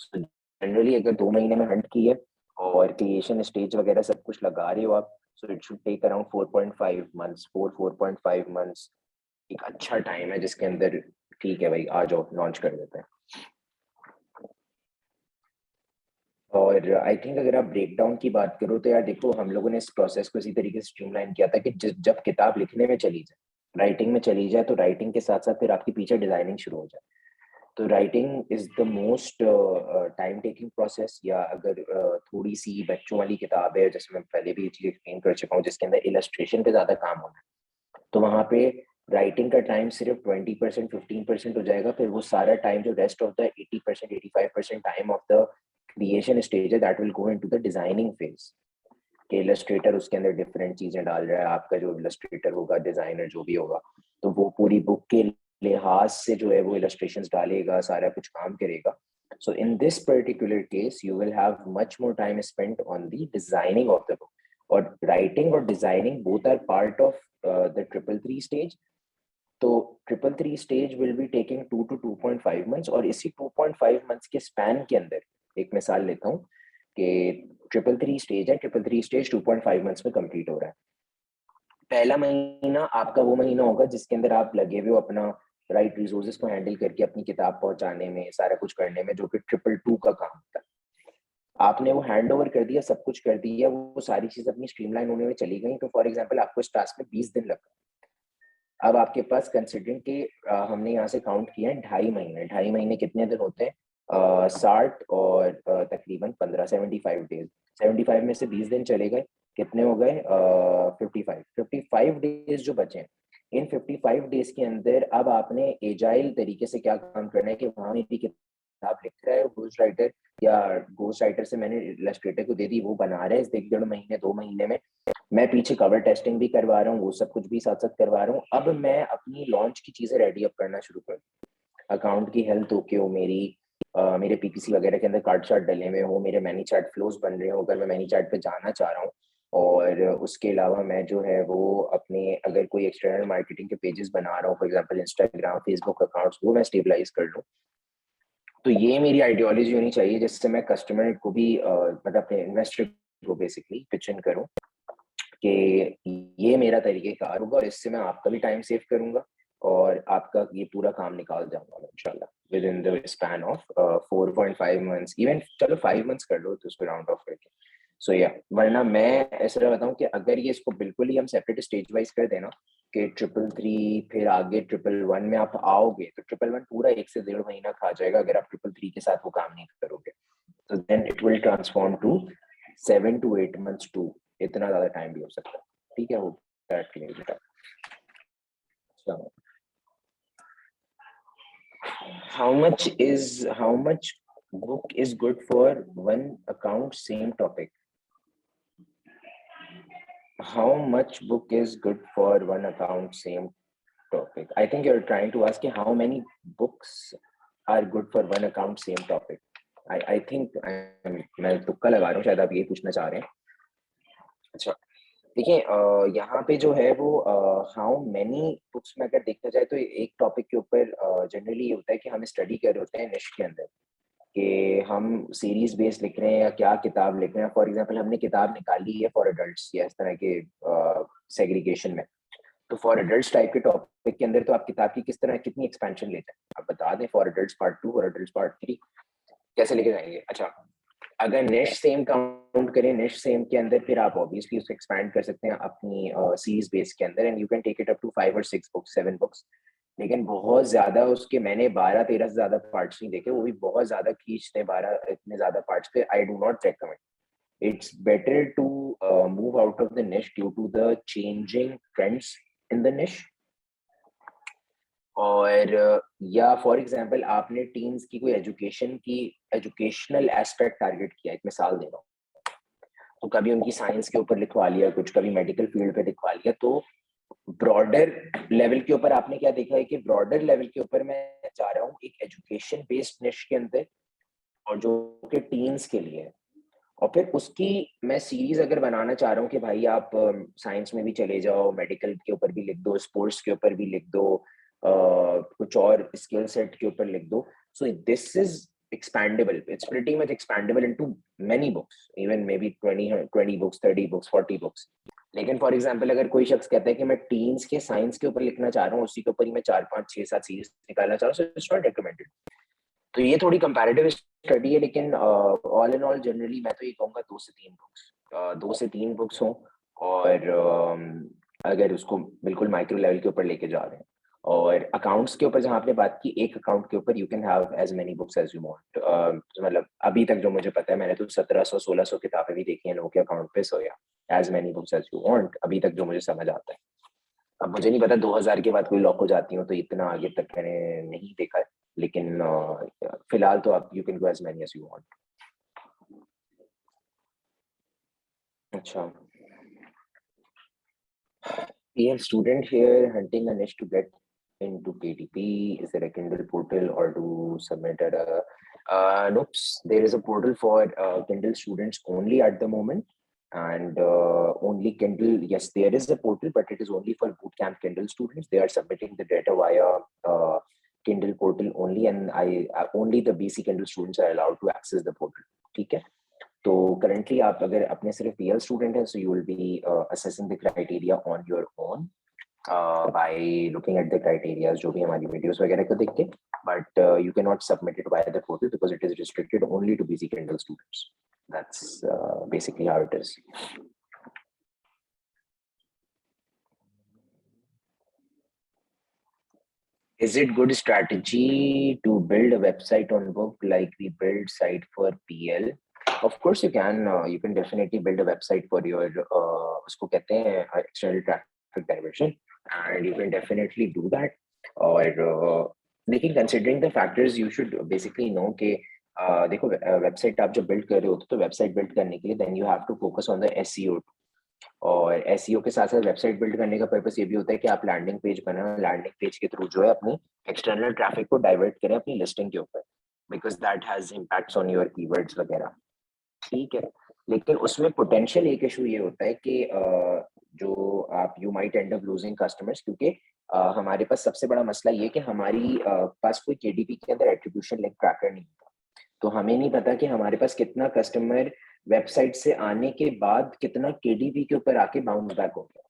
so, जनरली अगर 2 महीने में हंट की है और क्रिएशन स्टेज वगैरह सब कुछ लगा रहे हो आप, so it should take around 4.5 months. 4.5 months एक अच्छा टाइम है जिसके अंदर ठीक है भाई, आ जाओ लॉन्च कर देते हैं। और आई थिंक अगर आप ब्रेक डाउन की बात करो तो यार देखो, हम लोगों ने इस प्रोसेस को इसी तरीके से स्ट्रीमलाइन किया था कि जब किताब लिखने में चली जाए, राइटिंग में चली जाए, तो राइटिंग के साथ साथ फिर आपकी पीछे डिजाइनिंग शुरू हो जाए। तो writing is the most time taking process. या अगर थोड़ी सी बच्चों वाली किताब है, जैसे मैं पहले भी ये चीज एक्सप्लेन कर चुका हूँ, जिसके अंदर इलस्ट्रेशन पे ज्यादा काम होना है, तो वहां पे राइटिंग का टाइम सिर्फ 20% 15% हो जाएगा। फिर वो सारा टाइम जो रेस्ट होता है, 80% 85% time of the creation stage है, that will go into the designing phase. कि इलस्ट्रेटर उसके अंदर डिफरेंट चीजें डाल रहा है, आपका जो इलस्ट्रेटर होगा, डिजाइनर जो भी होगा, तो वो पूरी बुक के लिहाज से जो है वो इलस्ट्रेशंस डालेगा, सारा कुछ काम करेगा। So in this particular case, you will have much more time spent on the designing of the book. और writing और designing both are part of the 333 stage. तो 333 stage will be taking 2 to 2.5 months, और इसी 2.5 months के span के अंदर एक मिसाल लेता हूँ कि 333 स्टेज है, 333 स्टेज 2.5 मंथ्स में कंप्लीट हो रहा है। पहला महीना आपका वो महीना होगा जिसके अंदर आप लगे हुए हो अपना राइट रिसोर्सेज को हैंडल करके अपनी किताब पहुंचाने में, सारा कुछ करने में, जो कि 222 का काम होता है। आपने वो हैंड ओवर कर दिया, सब कुछ कर दिया, वो सारी चीज अपनी स्ट्रीमलाइन होने में चली गई, तो फॉर एग्जांपल आपको इस टास्क में 20 दिन लगा। अब आपके पास कंसिडरिंग के हमने यहाँ से काउंट किया है 2.5 महीने। 2.5 महीने कितने दिन होते हैं? 60 और तकरीबन 15, 75 डेज। 75 में से 20 दिन चले गए, कितने हो गए? 55 डेज जो बचे हैं। इन 55 डेज के अंदर अब आपने एजाइल तरीके से क्या काम करना है कि वहां मेरी किताब लिख रहा है घोस्ट राइटर, या घोस्ट राइटर से मैंने इलस्ट्रेटर को दे दी, वो बना रहा है इस 1.5 महीने 2 महीने में, मैं पीछे कवर टेस्टिंग भी करवा रहा हूँ, वो सब कुछ भी साथ साथ करवा रहा हूँ। अब मैं अपनी लॉन्च की चीजें रेडी अप करना शुरू कर दूँ। अकाउंट की हेल्थ ओके हो मेरी, मेरे पीपीसी वगैरह के अंदर कार्ड चार्ट डले हुए हो, मेरे मैनी चार्ट फ्लोज बन रहे हो अगर मैं मैनी चार्ट पे जाना चाह रहा हूँ, और उसके अलावा मैं जो है वो अपने अगर कोई एक्सटर्नल मार्केटिंग के पेजेस बना रहा हूँ, for example Instagram, Facebook accounts, वो मैं स्टेबलाइज कर लूँ। तो ये मेरी आइडियोलॉजी होनी चाहिए जिससे मैं कस्टमर को भी मतलब अपने इन्वेस्टर को बेसिकली पिच इन करूँ कि ये मेरा तरीकेकार होगा और इससे मैं आपका भी टाइम सेव करूंगा और आपका ये पूरा काम निकाल जाऊंगा इंशाल्लाह with in the span of 4.5 months, even चलो 5 मंथ्स कर लो तो उसको राउंड ऑफ करके। सो या वरना मैं ऐसा बताऊं कि अगर ये इसको बिल्कुल ही हम सेपरेट स्टेज वाइज कर देना कि 333 फिर आगे 111 में आप आओगे, तो 111 पूरा 1 से 1.5 महीना खा जाएगा अगर आप 333 के साथ वो काम नहीं करोगे। तो then it will transform to 7 to 8 months too, इतना ज्यादा टाइम भी हो सकता है। ठीक है, वो दैट क्लियर बेटा। How much book is good for one account same topic? How much book is good for one account same topic? I think you're trying to ask how many books are good for one account same topic. I think मैं तुक्का लगा रहा हूँ, शायद आप ये पूछना चाह रहे हैं। अच्छा देखिए, यहाँ पे जो है वो हाउ मेनी बुक्स में अगर देखा जाए तो एक टॉपिक के ऊपर जनरली ये होता है कि हम स्टडी कर रहे होते हैं निश के अंदर कि हम सीरीज बेस्ड लिख रहे हैं या क्या किताब लिख रहे हैं। फॉर एग्जांपल हमने किताब निकाली है फॉर एडल्ट्स या इस तरह के सेग्रीगेशन में, तो फॉर एडल्ट्स टाइप के टॉपिक के अंदर तो आप किताब की किस तरह कितनी एक्सपेंशन लेते हैं आप बता दें? For adults part 2, for adults part 3 कैसे लेके जाएंगे? अच्छा, अगर निश सेम काउंट करें, निश सेम के अंदर फिर आप ऑब्वियसली उसको एक्सपैंड कर सकते हैं अपनी सीरीज बेस के अंदर, and you can take it up to 5 और 6 बुक्स, 7 बुक्स। लेकिन बहुत ज्यादा उसके मैंने 12-13 से ज्यादा पार्ट्स नहीं देखे, वो भी बहुत ज्यादा खींचते 12 इतने ज्यादा पार्ट्स पे I do not recommend. it's better to move out of the niche due to the changing trends in the niche। और या फॉर एग्जांपल आपने टीन्स की कोई एजुकेशनल एस्पेक्ट टारगेट किया, एक मिसाल दे रहा हूँ, तो कभी उनकी साइंस के ऊपर लिखवा लिया कुछ, कभी मेडिकल फील्ड पे लिखवा लिया, तो ब्रॉडर लेवल के ऊपर आपने क्या देखा है कि ब्रॉडर लेवल के ऊपर मैं जा रहा हूँ एक एजुकेशन बेस्ड निश के अंदर और जो कि टीन्स के लिए है, और फिर उसकी मैं सीरीज अगर बनाना चाह रहा हूँ कि भाई आप साइंस में भी चले जाओ, मेडिकल के ऊपर भी लिख दो, स्पोर्ट्स के ऊपर भी लिख दो, कुछ और स्किल सेट के ऊपर लिख दो, so this is expandable, it's pretty much expandable into many books, even maybe 20 books, 30 books, 40 books। लेकिन फॉर एग्जांपल अगर कोई शख्स कहता है कि मैं टीन्स के साइंस के ऊपर लिखना चाह रहा हूँ, उसी के ऊपर ही मैं 4-5-6-7 सीरीज निकालना चाह रहा हूँ, सो इट्स नॉट रिकमेंडेड। तो ये थोड़ी कंपैरेटिव स्टडी है, लेकिन ऑल इन ऑल जनरली मैं तो ये कहूँगा 2 से 3 बुक्स हों, और अगर उसको बिल्कुल माइक्रो लेवल के ऊपर लेके जा रहे हैं। और अकाउंट्स के ऊपर जहाँ आपने बात की, एक अकाउंट के ऊपर you can have as many books as you want. मतलब अभी तक जो मुझे पता है, मैंने तो 1700-1600 किताबें भी देखी हैं लोगों के अकाउंट पे, सो या as many books as you want, अभी तक जो मुझे समझ आता है। अब मुझे नहीं पता 2000 के बाद कोई लॉक हो जाती हो, तो इतना आगे तक मैंने नहीं देखा है, लेकिन फिलहाल तो आप you can go as many as you want. अच्छा, we have student here hunting a niche to get into KDP. Is there a Kindle portal or to submit at a nope, there is a portal for Kindle students only at the moment, and only Kindle, yes, there is a portal, but it is only for bootcamp Kindle students. They are submitting the data via Kindle portal only, and only the BC Kindle students are allowed to access the portal. ठीक है, तो currently आप अगर अपने सिर्फ PL student हैं, so you will be assessing the criteria on your own by looking at the criteria जो भी हमारी videos वगैरह को देख के, but you cannot submit it via the portal because it is restricted only to BC Kindle students. That's basically how it is. Is it good strategy to build a website on book like we build site for PL? Of course you can definitely build a website for your उसको कहते हैं external traffic diversion, and you can definitely do that. और लेकिन considering the factors you should basically know कि देखो website आप जब build कर रहे हो तो website build करने के लिए then you have to focus on the SEO. और SEO के साथ साथ वेबसाइट बिल्ड करने का पर्पस ये भी होता है कि आप लैंडिंग पेज बनाएं, लैंडिंग पेज के थ्रू जो है अपनी एक्सटर्नल ट्रैफिक को डाइवर्ट करें अपनी लिस्टिंग के ऊपर, because that has impacts on your keywords वगैरह, ठीक है। लेकिन उसमें पोटेंशियल एक इशू ये होता है कि जो आप you might and up losing customers, क्योंकि हमारे पास सबसे बड़ा मसला ये कि हमारी पास कोई KDP के अंदर एट्रीब्यूशन लिंक ट्रैकर नहीं होता, तो हमें नहीं पता कि हमारे पास कितना कस्टमर वेबसाइट से आने के बाद कितना KDP के ऊपर आके बाउंस बैक हो गया।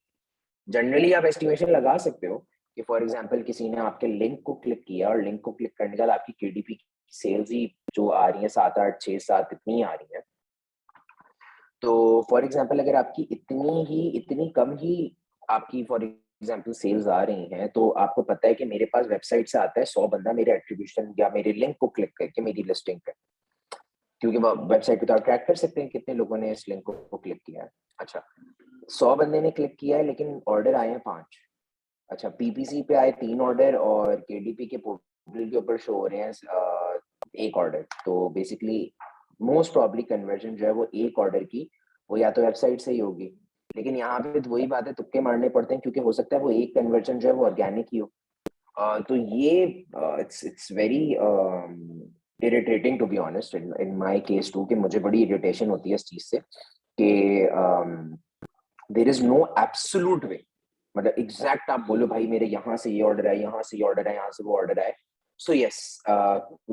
जनरली आप एस्टिमेशन लगा सकते हो कि फॉर एग्जांपल किसी ने आपके लिंक को क्लिक किया और लिंक को क्लिक करने के बाद आपकी KDP सेल्स ही जो आ रही है 7, 8, 6, 7 इतनी आ रही है, तो फॉर एग्जांपल अगर आपकी इतनी कम ही आपकी फॉर एग्जांपल सेल्स आ रही हैं, तो आपको पता है कि मेरे पास वेबसाइट से आता है 100 बंदा मेरे एट्रीब्यूशन या मेरे लिंक को क्लिक करके मेरी लिस्टिंग पे, क्योंकि वेबसाइट पे तो आप ट्रैक कर सकते हैं कितने लोगों ने इस लिंक को क्लिक किया है। अच्छा, 100 बंदे ने क्लिक किया है लेकिन ऑर्डर आए हैं 5। अच्छा, PPC पे आए 3 ऑर्डर और KDP के पोर्टल के ऊपर शो हो रहे हैं 1 ऑर्डर, तो बेसिकली मोस्ट प्रॉब्ली कन्वर्जन जो है वो 1 ऑर्डर की वो या तो वेबसाइट से ही होगी, लेकिन यहाँ पे तो वही बात है, तुक्के मारने पड़ते हैं, क्योंकि हो सकता है वो 1 कन्वर्जन जो है वो ऑर्गेनिक ही हो। तो ये it's very irritating to be honest in my case too, कि मुझे बड़ी इरिटेशन होती है इस चीज से कि देयर इज नो एब्सोल्यूट वे, मतलब एग्जैक्ट आप बोलो भाई मेरे यहाँ से ये ऑर्डर है, यहाँ से ये ऑर्डर है, यहाँ से वो ऑर्डर है। So yes,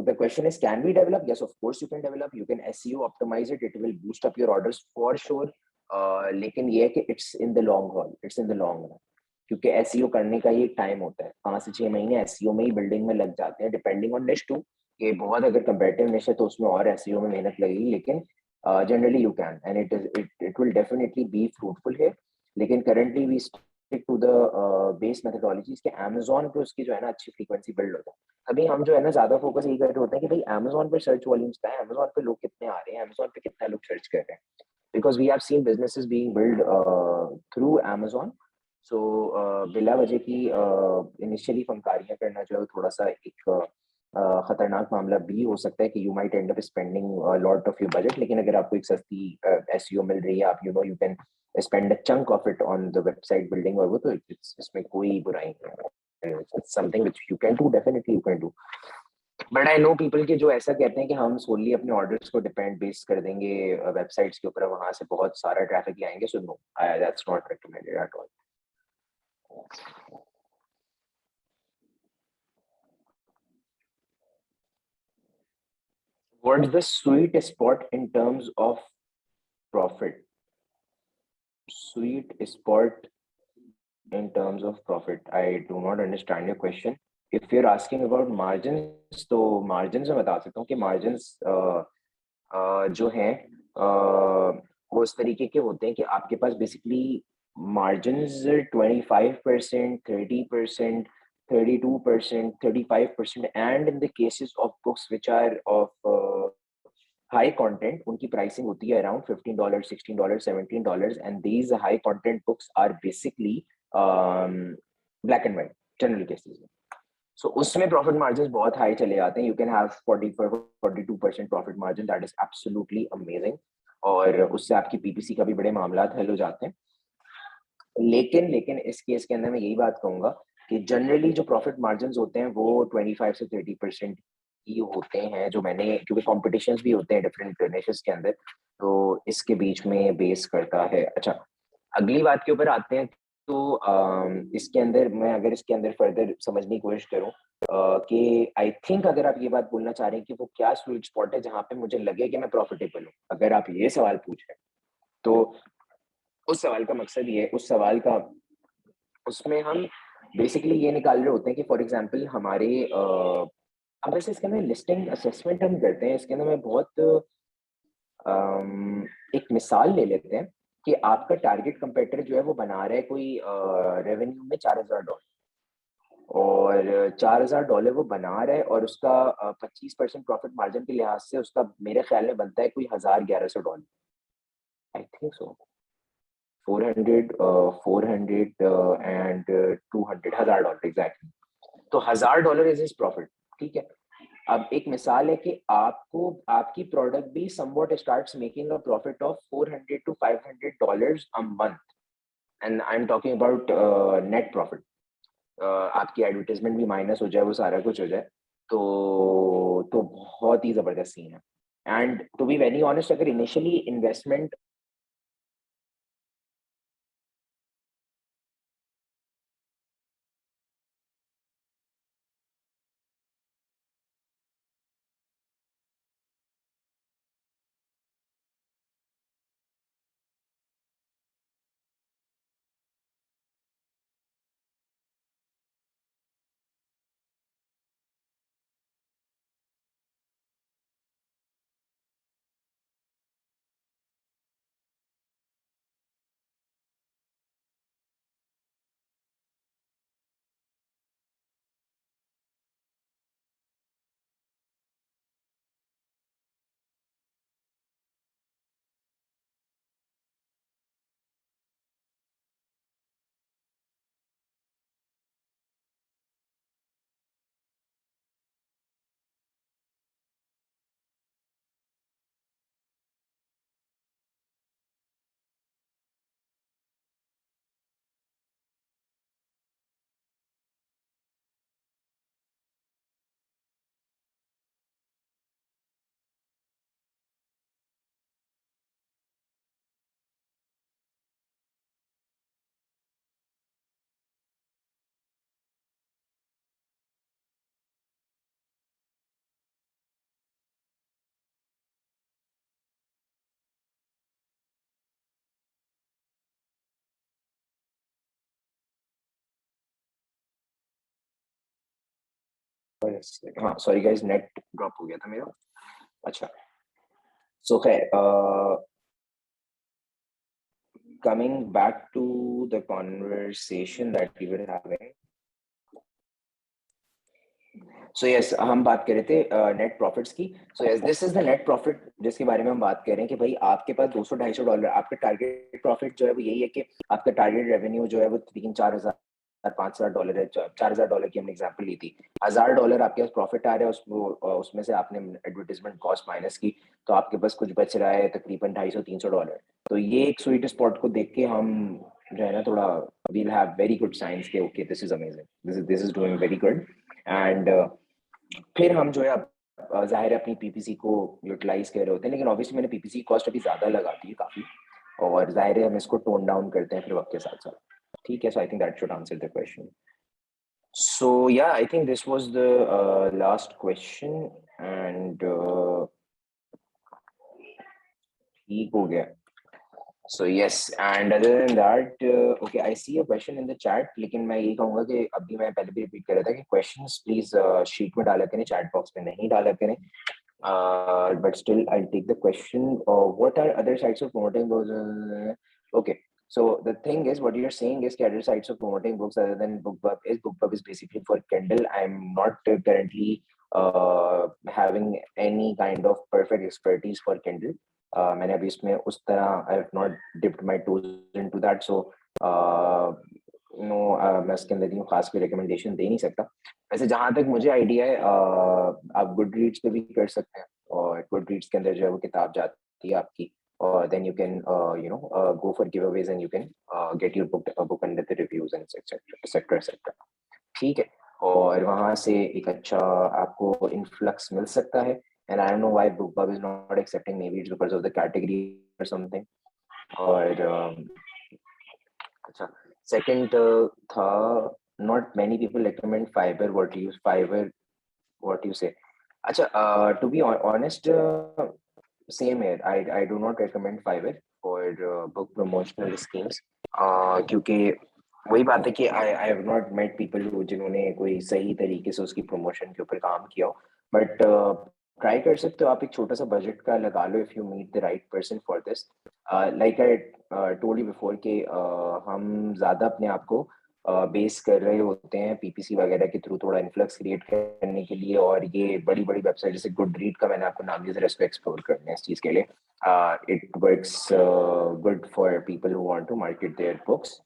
the question is, can we develop? Yes, of course you can develop. You can SEO optimize it. It will boost up your orders for sure. लेकिन ये है कि it's in the long haul. It's in the long run. क्योंकि SEO करने का ये time होता है, 5 से 6 महीने SEO में ही बिल्डिंग में लग जाते हैं, डिपेंडिंग ऑन निश टू, कि बहुत अगर कंपेटिटिव निश है तो उसमें और SEO में मेहनत लगेगी, लेकिन generally you can and it will definitely be fruitful है। लेकिन currently we stick to the base methodologies के Amazon पे उसकी जो है ना अच्छी फ्रीक्वेंसी बिल्ड होता है, अभी हम जो है ना ज्यादा फोकस यही कर रहे होते हैं कि भाई Amazon पे सर्च वॉल्यूम्स क्या है, Amazon पे लोग कितने आ रहे हैं, Amazon पे कितना लोग सर्च कर रहे हैं, because we have seen businesses being build through Amazon। So बिला वजह की इनिशियली फंकारियां करना जो है थोड़ा सा एक खतरनाक मामला भी हो सकता है कि you might and up spending lot of your budget, लेकिन अगर आपको एक सस्ती SEO मिल रही है, आप you can spend a chunk of it on the website building, और वो तो इसमें कोई बुराई नहीं है। It's something which you can do, definitely you can do. But I know people के जो ऐसा कहते हैं कि हम solely अपने orders को depend base कर देंगे वेबसाइट्स के ऊपर, वहां से बहुत सारा ट्रैफिक ले आएंगे, so no, that's not recommended at all. What's the sweet spot in terms of profit? Sweet spot in terms of profit. I do not understand your question. If you're asking about margins, तो margins में बता सकता हूँ कि margins जो हैं वो इस तरीके के होते हैं कि आपके पास basically margins 25%, 30%, 32%, 35%, and in the cases of books which are of high content, उनकी pricing होती है around $15, $16, $17, and these high content books are basically black and white general cases में, so उसमें profit margins बहुत high चले जाते हैं, you can have 42% profit margin, that is absolutely amazing, और उससे आपकी PPC का भी बड़े मामलात हल हो जाते हैं। लेकिन इस केस के अंदर मैं यही बात कहूंगा कि जनरली जो प्रॉफिट मार्जिन होते हैं वो 25 से 30% ही होते हैं, जो मैंने, क्योंकि कॉम्पिटिशन्स भी होते हैं डिफरेंट निशेस के अंदर, तो इसके बीच में बेस करता है। अच्छा, अगली बात के ऊपर आते हैं तो इसके अंदर मैं अगर इसके अंदर फर्दर समझने की कोशिश करूँ कि आई थिंक अगर आप ये बात बोलना चाह रहे हैं कि वो क्या स्वीट स्पॉट है जहाँ पे मुझे लगे कि मैं प्रॉफिटेबल हूँ, अगर आप ये सवाल पूछ रहे हैं, तो उस सवाल का मकसद ये है, उस सवाल का उसमें हम बेसिकली ये निकाल रहे होते हैं कि फॉर एग्जांपल हमारे अब वैसे इसके अंदर लिस्टिंग असेसमेंट हम करते हैं, इसके अंदर मैं बहुत एक मिसाल ले लेते हैं कि आपका टारगेट कंपेटिटर जो है वो बना रहा है कोई रेवेन्यू में $4000 और $4000 वो बना रहा है और उसका 25% प्रॉफिट मार्जिन के लिहाज से उसका मेरे ख्याल में बनता है कोई $1100 I think so 400 and 200 $1000 exactly. तो $1000 इज हिज प्रॉफिट। ठीक है, अब एक मिसाल है कि आपको आपकी प्रोडक्ट भी somewhat starts making a profit of $400 to $500 a month and I am talking about net profit. आपकी एडवर्टाइजमेंट भी माइनस हो जाए, वो सारा कुछ हो जाए, तो बहुत ही जबरदस्त सीन है। And to be very honest, अगर इनिशियली इन्वेस्टमेंट हाँ सॉरी गाइस, नेट ड्रॉप हो गया था मेरा। अच्छा, सो खैर coming back to the conversation that we were having. So yes, हम बात कर रहे थे नेट प्रॉफिट्स की। So yes, this is the net profit जिसके बारे में हम बात कर रहे हैं कि भाई आपके पास $200-250, आपका टारगेट प्रॉफिट जो है वो यही है कि आपका टारगेट रेवेन्यू जो है वो 3-4 हजार $5000 है। $4000 की हमने एग्जांपल ली थी। $1000 आपके पास प्रॉफिट आ रहा है, उसमें से आपने एडवर्टाइजमेंट कॉस्ट माइनस की, तो आपके पास कुछ बच रहा है तकरीबन $250-300। तो ये एक स्वीट स्पॉट को देख के हम जो है ना थोड़ा we'll have very good science के okay this is amazing, this is doing very good. And फिर हम जो है ज़ाहिर है अपनी पीपीसी को यूटिलाइज कर रहे होते हैं, लेकिन ऑब्वियसली मैंने पीपीसी कॉस्ट अभी ज़्यादा लगा दी है काफ़ी, और ज़ाहिर है हम इसको टोन डाउन करते हैं फिर वक्त के साथ साथ। ठीक है, so I think that should answer the question. So या I think this was the last question and ठीक हो गया। So yes, and other than that, okay, I see a question in the chat, लेकिन मैं यही कहूँगा कि अभी मैं पहले भी रिपीट कर रहा था कि questions please sheet में डाला करें, chat box में नहीं डाला करें। But still, I'll take the question. What are other sites of promoting books? Okay, so the thing is, what you're saying is that other sites of promoting books other than BookBub is basically for Kindle. I'm not currently having any kind of perfect expertise for Kindle. मैंने अभी इसमें उस तरह I have not dipped my toes into that, so no मैं इसके अंदर यूँ खास कोई रिकमेंडेशन दे नहीं सकता। वैसे जहाँ तक मुझे आइडिया है आप गुड रीड्स पे भी कर सकते हैं, और गुड रीड्स के अंदर जो है वो किताब जाती है आपकी, और then you can you know go for giveaways and you can get your book under the reviews and etcetera etcetera. ठीक है, और वहाँ से एक अच्छा आपको इन्फ्लक्स मिल सकता है। And I don't know why BookBub is not accepting. Maybe it's because of the category or something. और अच्छा, Second था not many people recommend Fiverr. What you use Fiverr? What you say? अच्छा, to be honest, same here. I do not recommend Fiverr for book promotional schemes. क्योंकि वही बात है कि I have not met people who जिन्होंने कोई सही तरीके से उसकी promotion के ऊपर काम किया हो. But ट्राई कर सकते हो आप, एक छोटा सा बजट का लगा लो if you meet the right person for this. Like I told you before कि हम ज़्यादा अपने आप को बेस कर रहे होते हैं पीपीसी वगैरह के थ्रू थोड़ा इन्फ्लक्स क्रिएट करने के लिए, और ये बड़ी बड़ी वेबसाइट जैसे गुड रीड का मैंने आपको नाम दिया, जरा इसको एक्सप्लोर करना है इस चीज़ के लिए. It works good for people who want to market their books.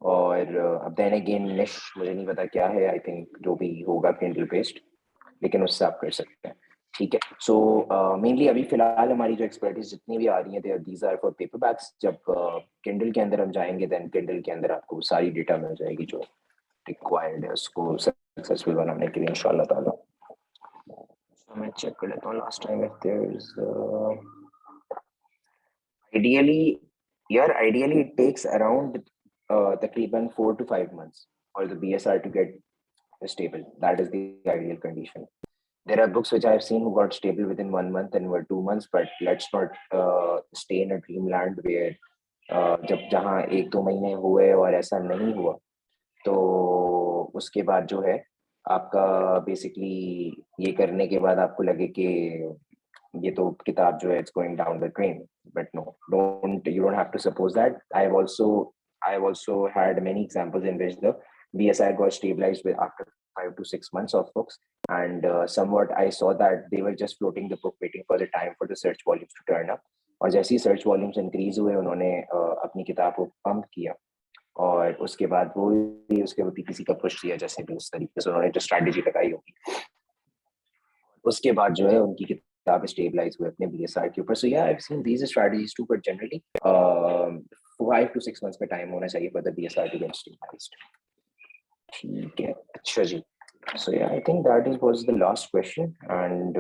और अब देन अगेन निश मुझे नहीं पता क्या है, आई थिंक जो भी होगा किंडल बेस्ड, लेकिन उससे आप कर सकते हैं. ठीक है. सो मेनली अभी फिलहाल हमारी जो एक्सपर्टीज जितनी भी आ रही है दीज आर फॉर पेपरबैक्स. जब किंडल के अंदर हम जाएंगे देन किंडल के अंदर आपको सारी डेटा मिल जाएगी जो रिक्वायर्ड है उसको सक्सेसफुल बनाने के लिए इंशाल्लाह ताला. मैं चेक कर लेता हूँ last time if there is ideally, yeah, ideally it takes around तकरीबन 4 to 5 months for the BSR to get stable. That is the ideal condition. There are books which I have seen who got stable within 1 month and were 2 months, but let's not stay in a dreamland where जब जहाँ 1-2 महीने हुए और ऐसा नहीं हुआ तो उसके बाद जो है आपका बेसिकली ये करने के बाद आपको लगे कि ये तो किताब जो है it's going down the drain. But no, you don't have to suppose that. I've also had many examples in which the BSI got stabilized with after 5 to 6 months of books, and somewhat I saw that they were just floating the book waiting for the time for the search volumes to turn up. और जैसे ही search volumes increase हुए उन्होंने अपनी किताब को pump किया और उसके बाद वो भी उसके पीपीसी का पुश किया जैसे भी उस तरीके से उन्होंने जो स्ट्रैटेजी लगाई होगी, उसके बाद जो है उनकी किताब स्टेबलाइज हुए अपने बीएसआर के ऊपर. सो या I have seen these strategies too, but generally 5 to 6 months का टाइम होना चाहिए for the BSR to get stabilised. ठीक है, अच्छा जी. So yeah, I think that was the last question, and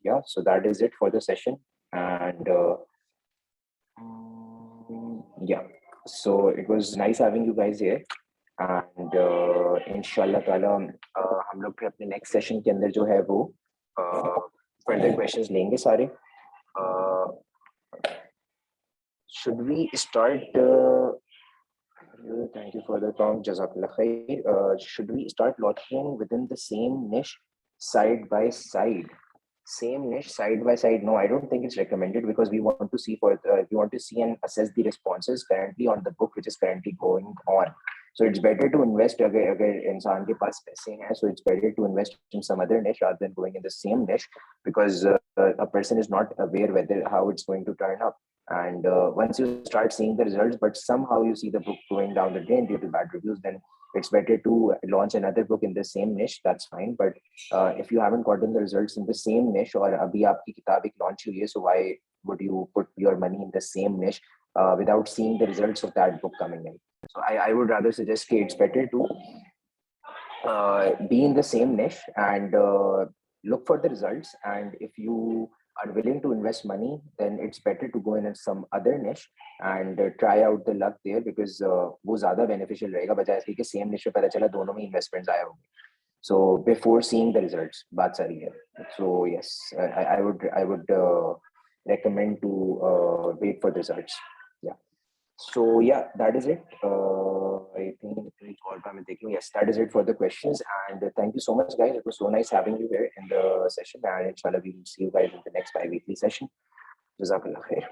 yeah, so that is it for the session, and yeah, so it was nice having you guys here, and inshallah ताला हम लोग फिर अपने next session के अंदर जो है वो further questions लेंगे सारे. Should we start thank you for the prompt, Jazakallah khair. Should we start launching within the same niche side by side? Same niche side by side? No, I don't think it's recommended because we want to see and assess the responses currently on the book which is currently going on. So it's better to invest अगर इंसान के पास पैसे हैं, so it's better to invest in some other niche rather than going in the same niche, because a person is not aware whether how it's going to turn up. And once you start seeing the results, but somehow you see the book going down the drain due to bad reviews, then it's better to launch another book in the same niche. That's fine. But if you haven't gotten the results in the same niche, or abhi aapki kitab ek launch hui hai, so why would you put your money in the same niche without seeing the results of that book coming in? So I would rather suggest that it's better to be in the same niche and look for the results. And if you are willing to invest money, then it's better to go in some other niche and try out the luck there, because वो ज़्यादा beneficial रहेगा बजाय इसके कि same niche पे पता चला दोनों में investments आए होंगे. So before seeing the results, बात सारी है. So yes, I would recommend to wait for the results. Yeah. So yeah, that is it. I think all time taking. Yes, that is it for the questions. And thank you so much, guys. It was so nice having you here in the session. And inshallah, we will see you guys in the next bi-weekly session. Jazakallah khair.